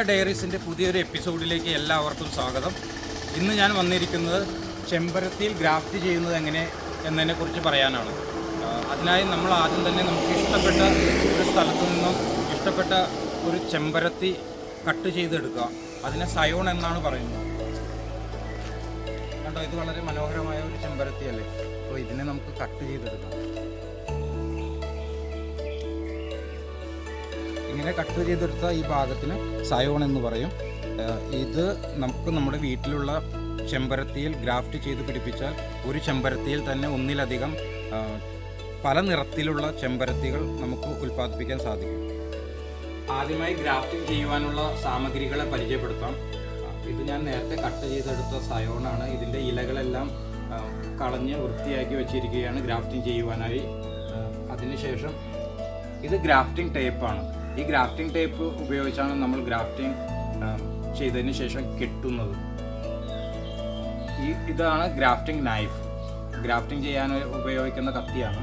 ഡയറീസിൻ്റെ പുതിയൊരു എപ്പിസോഡിലേക്ക് എല്ലാവർക്കും സ്വാഗതം. ഇന്ന് ഞാൻ വന്നിരിക്കുന്നത് ചെമ്പരത്തിയിൽ ഗ്രാഫ്റ്റ് ചെയ്യുന്നത് എങ്ങനെ എന്നതിനെക്കുറിച്ച് പറയാനാണ്. അതിനായി നമ്മൾ ആദ്യം തന്നെ നമുക്ക് ഇഷ്ടപ്പെട്ട ഒരു സ്ഥലത്തു നിന്നും ഇഷ്ടപ്പെട്ട ഒരു ചെമ്പരത്തി കട്ട് ചെയ്തെടുക്കുക. അതിനെ സയോൺ എന്നാണ് പറയുന്നത്. കണ്ടോ, ഇത് വളരെ മനോഹരമായ ഒരു ചെമ്പരത്തിയല്ലേ. അപ്പോൾ ഇതിനെ നമുക്ക് കട്ട് ചെയ്തെടുക്കാം. ഇങ്ങനെ കട്ട് ചെയ്തെടുത്ത ഈ ഭാഗത്തിന് സയോൺ എന്ന് പറയും. ഇത് നമുക്ക് നമ്മുടെ വീട്ടിലുള്ള ചെമ്പരത്തിയിൽ ഗ്രാഫ്റ്റ് ചെയ്ത് പിടിപ്പിച്ചാൽ ഒരു ചെമ്പരത്തിയിൽ തന്നെ ഒന്നിലധികം പല നിറത്തിലുള്ള ചെമ്പരത്തികൾ നമുക്ക് ഉൽപ്പാദിപ്പിക്കാൻ സാധിക്കും. ആദ്യമായി ഗ്രാഫ്റ്റിംഗ് ചെയ്യുവാനുള്ള സാമഗ്രികളെ പരിചയപ്പെടുത്താം. ഇത് ഞാൻ നേരത്തെ കട്ട് ചെയ്തെടുത്ത സയോണാണ്. ഇതിൻ്റെ ഇലകളെല്ലാം കളഞ്ഞ് വൃത്തിയാക്കി വെച്ചിരിക്കുകയാണ് ഗ്രാഫ്റ്റിംഗ് ചെയ്യുവാനായി. അതിനുശേഷം ഇത് ഗ്രാഫ്റ്റിംഗ് ടേപ്പാണ്. ഈ ഗ്രാഫ്റ്റിംഗ് ടേപ്പ് ഉപയോഗിച്ചാണ് നമ്മൾ ഗ്രാഫ്റ്റിംഗ് ചെയ്തതിന് ശേഷം കെട്ടുന്നത്. ഇതാണ് ഗ്രാഫ്റ്റിംഗ് നൈഫ്. ഗ്രാഫ്റ്റിംഗ് ചെയ്യാൻ ഉപയോഗിക്കുന്ന കത്തിയാണ്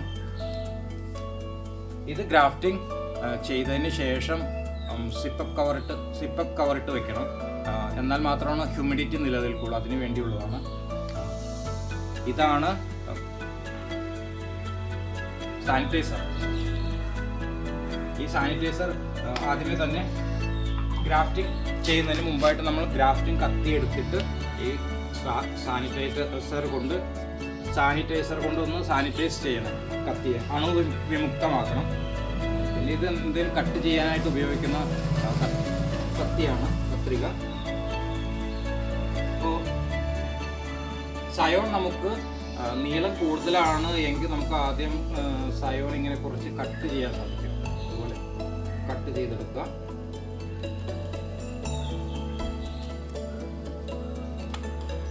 ഇത്. ഗ്രാഫ്റ്റിംഗ് ചെയ്തതിന് ശേഷം സിപ്പപ്പ് കവറിട്ട് വെക്കണം. എന്നാൽ മാത്രമാണ് ഹ്യൂമിഡിറ്റി നിലനിൽക്കുള്ളൂ. അതിനു വേണ്ടിയുള്ളതാണ്. ഇതാണ് സാനിറ്റൈസർ. ഈ സാനിറ്റൈസർ ആദ്യമേ തന്നെ ഗ്രാഫ്റ്റിംഗ് ചെയ്യുന്നതിന് മുമ്പായിട്ട് നമ്മൾ ഗ്രാഫ്റ്റിംഗ് കത്തി എടുത്തിട്ട് ഈ സാനിറ്റൈസർ കൊണ്ട് ഒന്ന് സാനിറ്റൈസ് ചെയ്യണം. കത്തിയെ വിമുക്തമാക്കണം. പിന്നെ ഇത് എന്തെങ്കിലും കട്ട് ചെയ്യാനായിട്ട് ഉപയോഗിക്കുന്ന കത്തിയാണ്, കത്രിക. അപ്പോൾ സയോൺ നമുക്ക് നീളം കൂടുതലാണ് എങ്കിൽ നമുക്ക് ആദ്യം സയോൺ ഇങ്ങനെ കുറച്ച് കട്ട് ചെയ്യാൻ സാധിക്കും. അതുപോലെ കട്ട് ചെയ്തെടുക്കുക.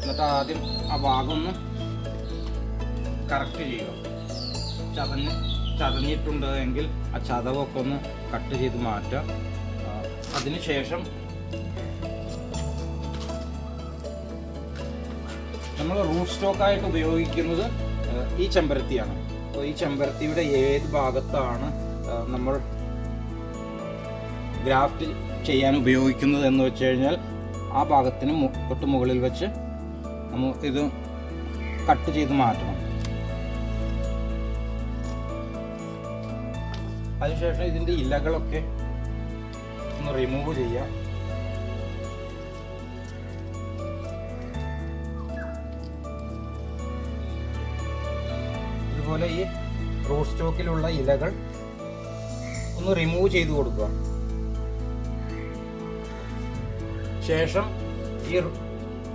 എന്നിട്ട് ആദ്യം ആ ഭാഗം ഒന്ന് കറക്റ്റ് ചെയ്യുക. ചതഞ്ഞിട്ടുണ്ട് എങ്കിൽ ആ ചതവൊക്കെ ഒന്ന് കട്ട് ചെയ്ത് മാറ്റുക. അതിനുശേഷം നമ്മൾ റൂട്ട് സ്റ്റോക്കായിട്ട് ഉപയോഗിക്കുന്നത് ഈ ചെമ്പരത്തിയാണ്. അപ്പോൾ ഈ ചെമ്പരത്തിയുടെ ഏത് ഭാഗത്താണ് നമ്മൾ ഗ്രാഫ്റ്റ് ചെയ്യാൻ ഉപയോഗിക്കുന്നത് എന്ന് വെച്ച് കഴിഞ്ഞാൽ ആ ഭാഗത്തിന് തൊട്ട് മുകളിൽ വെച്ച് നമ്മൾ ഇത് കട്ട് ചെയ്ത് മാറ്റണം. അതിനുശേഷം ഇതിൻ്റെ ഇലകളൊക്കെ ഒന്ന് റിമൂവ് ചെയ്യുക. ഇതുപോലെ ഈ റൂട്ട് സ്റ്റോക്കിലുള്ള ഇലകൾ ഒന്ന് റിമൂവ് ചെയ്ത് കൊടുക്കുക. ശേഷം ഈ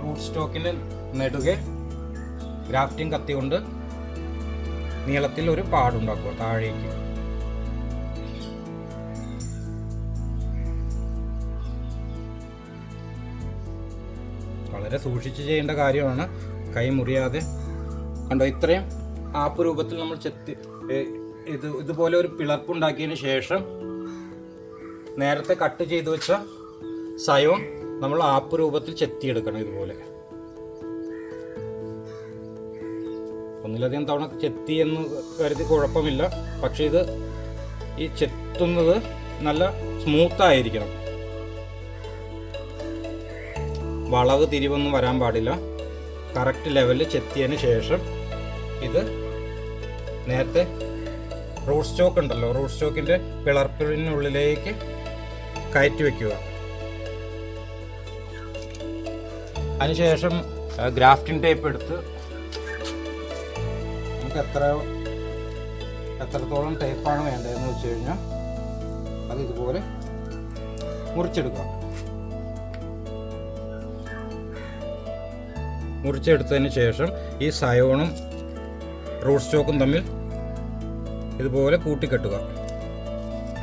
റൂട്ട് സ്റ്റോക്കിന് നെടുകെ ഗ്രാഫ്റ്റിംഗ് കത്തി കൊണ്ട് നീളത്തിൽ ഒരു പാടുണ്ടാക്കുക താഴേക്ക്. വളരെ സൂക്ഷിച്ച് ചെയ്യേണ്ട കാര്യമാണ്, കൈ മുറിയാതെ. കണ്ടോ, ഇത്രയും ആപ്പ് രൂപത്തിൽ നമ്മൾ ഇതുപോലെ ഒരു പിളർപ്പുണ്ടാക്കിയതിന് ശേഷം നേരത്തെ കട്ട് ചെയ്ത് വെച്ച സയോൺ നമ്മൾ ആപ്പ് രൂപത്തിൽ ചെത്തിയെടുക്കണം. ഇതുപോലെ ഒന്നിലധികം തവണ ചെത്തി എന്ന് കരുതി കുഴപ്പമില്ല. പക്ഷെ ഇത് ഈ ചെത്തുന്നത് നല്ല സ്മൂത്തായിരിക്കണം. വളവ് തിരിവൊന്നും വരാൻ പാടില്ല. കറക്റ്റ് ലെവലിൽ ചെത്തിയതിന് ശേഷം ഇത് നേരത്തെ റൂട്ട് സ്റ്റോക്ക് ഉണ്ടല്ലോ, റൂട്ട് സ്റ്റോക്കിൻ്റെ പിളർപ്പിനുള്ളിലേക്ക് കയറ്റി വയ്ക്കുക. അതിനുശേഷം ഗ്രാഫ്റ്റിംഗ് ടേപ്പ് എടുത്ത് നമുക്ക് എത്രത്തോളം ടേപ്പാണ് വേണ്ടതെന്ന് വെച്ച് കഴിഞ്ഞാൽ അത് ഇതുപോലെ മുറിച്ചെടുക്കുക. മുറിച്ചെടുത്തതിന് ശേഷം ഈ സയോണും റൂട്ട് സ്റ്റോക്കും തമ്മിൽ ഇതുപോലെ കൂട്ടിക്കെട്ടുക.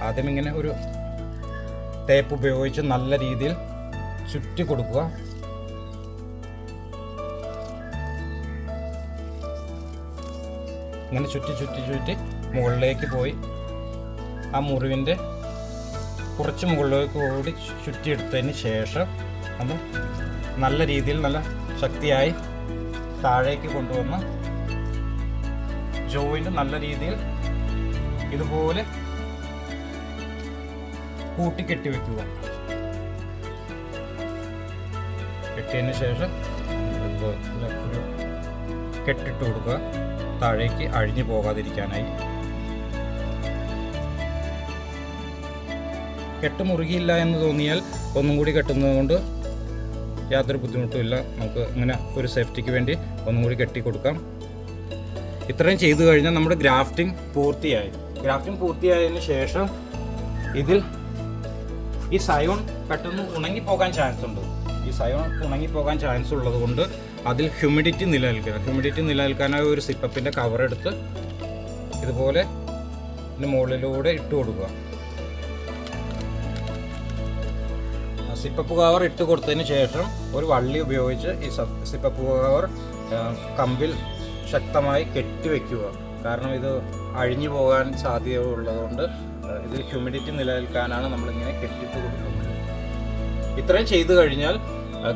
ആദ്യം ഇങ്ങനെ ഒരു ടേപ്പ് ഉപയോഗിച്ച് നല്ല രീതിയിൽ ചുറ്റി കൊടുക്കുക. ഇങ്ങനെ ചുറ്റി മുകളിലേക്ക് പോയി ആ മുറിവിൻ്റെ കുറച്ച് മുകളിലേക്ക് കൂടി ചുറ്റിയെടുത്തതിന് ശേഷം നമ്മൾ നല്ല രീതിയിൽ നല്ല ശക്തിയായി താഴേക്ക് കൊണ്ടുവന്ന് ജോയിൻ്റ് നല്ല രീതിയിൽ ഇതുപോലെ കൂട്ടിക്കെട്ടി വെക്കുക. കെട്ടിയതിന് ശേഷം ഒരു കെട്ടിട്ട് കൊടുക്കുക, താഴേക്ക് അഴിഞ്ഞു പോകാതിരിക്കാനായി. കെട്ട് മുറുകിയില്ല എന്ന് തോന്നിയാൽ ഒന്നും കൂടി കെട്ടുന്നത് കൊണ്ട് യാതൊരു ബുദ്ധിമുട്ടുമില്ല. നമുക്ക് ഇങ്ങനെ ഒരു സേഫ്റ്റിക്ക് വേണ്ടി ഒന്നും കൂടി കെട്ടി കൊടുക്കാം. ഇത്രയും ചെയ്തു കഴിഞ്ഞാൽ നമ്മുടെ ഗ്രാഫ്റ്റിംഗ് പൂർത്തിയായി. ഗ്രാഫ്റ്റിംഗ് പൂർത്തിയായതിന് ശേഷം ഇതിൽ ഈ സയോൺ പെട്ടെന്ന് ഉണങ്ങിപ്പോകാൻ ചാൻസ് ഉണ്ട്. ഈ സയോൺ ഉണങ്ങിപ്പോകാൻ ചാൻസ് ഉള്ളത് കൊണ്ട് അതിൽ ഹ്യൂമിഡിറ്റി നിലനിൽക്കാനായി ഒരു സിപ്പപ്പിൻ്റെ കവറെടുത്ത് ഇതുപോലെ ഇതിന് മുകളിലൂടെ ഇട്ട് കൊടുക്കുക. സിപ്പപ്പ് കവർ ഇട്ട് കൊടുത്തതിന് ശേഷം ഒരു വള്ളി ഉപയോഗിച്ച് ഈ സിപ്പപ്പ് കവർ കമ്പിൽ ശക്തമായി കെട്ടിവെക്കുക. കാരണം ഇത് അഴിഞ്ഞു പോകാൻ സാധ്യതയുള്ളതുകൊണ്ട് ഇതിൽ ഹ്യൂമിഡിറ്റി നിലനിൽക്കാനാണ് നമ്മളിങ്ങനെ കെട്ടിട്ട് കൊടുക്കുന്നത്. ഇത്രയും ചെയ്തു കഴിഞ്ഞാൽ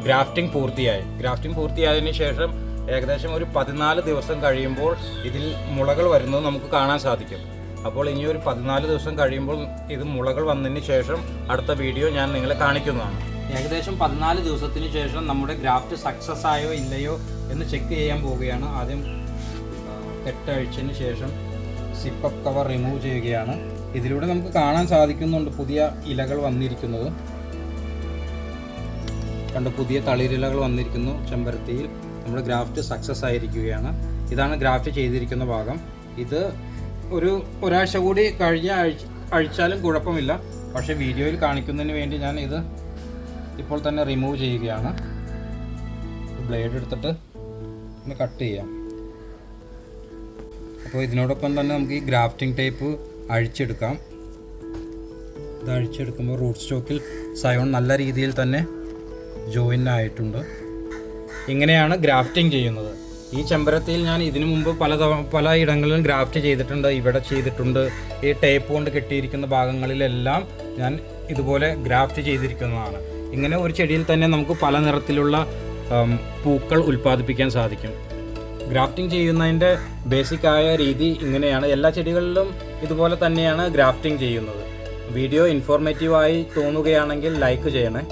ഗ്രാഫ്റ്റിംഗ് പൂർത്തിയായി. ഗ്രാഫ്റ്റിംഗ് പൂർത്തിയായതിനു ശേഷം ഏകദേശം ഒരു 14 ദിവസം കഴിയുമ്പോൾ ഇതിൽ മുളകൾ വരുന്നത് നമുക്ക് കാണാൻ സാധിക്കും. അപ്പോൾ ഇനി ഒരു 14 ദിവസം കഴിയുമ്പോൾ ഇത് മുളകൾ വന്നതിന് ശേഷം അടുത്ത വീഡിയോ ഞാൻ നിങ്ങളെ കാണിക്കുന്നതാണ്. ഏകദേശം 14 ദിവസത്തിന് ശേഷം നമ്മുടെ ഗ്രാഫ്റ്റ് സക്സസ് ആയോ ഇല്ലയോ എന്ന് ചെക്ക് ചെയ്യാൻ പോവുകയാണ്. ആദ്യം കെട്ടഴിച്ചതിന് ശേഷം സിപ്പപ്പ് കവർ റിമൂവ് ചെയ്യുകയാണ്. ഇതിലൂടെ നമുക്ക് കാണാൻ സാധിക്കുന്നുണ്ട് പുതിയ ഇലകൾ വന്നിരിക്കുന്നത്. കണ്ട് പുതിയ തളിരിലകൾ വന്നിരിക്കുന്നു. ചെമ്പരത്തിയിൽ നമ്മുടെ ഗ്രാഫ്റ്റ് സക്സസ് ആയിരിക്കുകയാണ്. ഇതാണ് ഗ്രാഫ്റ്റ് ചെയ്തിരിക്കുന്ന ഭാഗം. ഇത് ഒരാഴ്ച കൂടി കഴിഞ്ഞ് അഴിച്ചാലും കുഴപ്പമില്ല. പക്ഷേ വീഡിയോയിൽ കാണിക്കുന്നതിന് വേണ്ടി ഞാൻ ഇത് ഇപ്പോൾ തന്നെ റിമൂവ് ചെയ്യുകയാണ്. ബ്ലേഡ് എടുത്തിട്ട് ഒന്ന് കട്ട് ചെയ്യാം. അപ്പോൾ ഇതിനോടൊപ്പം തന്നെ നമുക്ക് ഈ ഗ്രാഫ്റ്റിംഗ് ടേപ്പ് അഴിച്ചെടുക്കാം. ഇത് അഴിച്ചെടുക്കുമ്പോൾ റൂട്ട് സ്റ്റോക്കിൽ സയോൺ നല്ല രീതിയിൽ തന്നെ ജോയിൻ ആയിട്ടുണ്ട്. ഇങ്ങനെയാണ് ഗ്രാഫ്റ്റിംഗ് ചെയ്യുന്നത്. ഈ ചെമ്പരത്തിയിൽ ഞാൻ ഇതിനു മുമ്പ് പല ഇടങ്ങളിലും ഗ്രാഫ്റ്റ് ചെയ്തിട്ടുണ്ട്. ഇവിടെ ചെയ്തിട്ടുണ്ട്. ഈ ടേപ്പ് കൊണ്ട് കെട്ടിയിരിക്കുന്ന ഭാഗങ്ങളിലെല്ലാം ഞാൻ ഇതുപോലെ ഗ്രാഫ്റ്റ് ചെയ്തിരിക്കുന്നതാണ്. ഇങ്ങനെ ഒരു ചെടിയിൽ തന്നെ നമുക്ക് പല നിറത്തിലുള്ള പൂക്കൾ ഉൽപ്പാദിപ്പിക്കാൻ സാധിക്കും. ഗ്രാഫ്റ്റിംഗ് ചെയ്യുന്നതിൻ്റെ ബേസിക്കായ രീതി ഇങ്ങനെയാണ്. എല്ലാ ചെടികളിലും ഇതുപോലെ തന്നെയാണ് ഗ്രാഫ്റ്റിംഗ് ചെയ്യുന്നത്. വീഡിയോ ഇൻഫോർമേറ്റീവായി തോന്നുകയാണെങ്കിൽ ലൈക്ക് ചെയ്യണേ.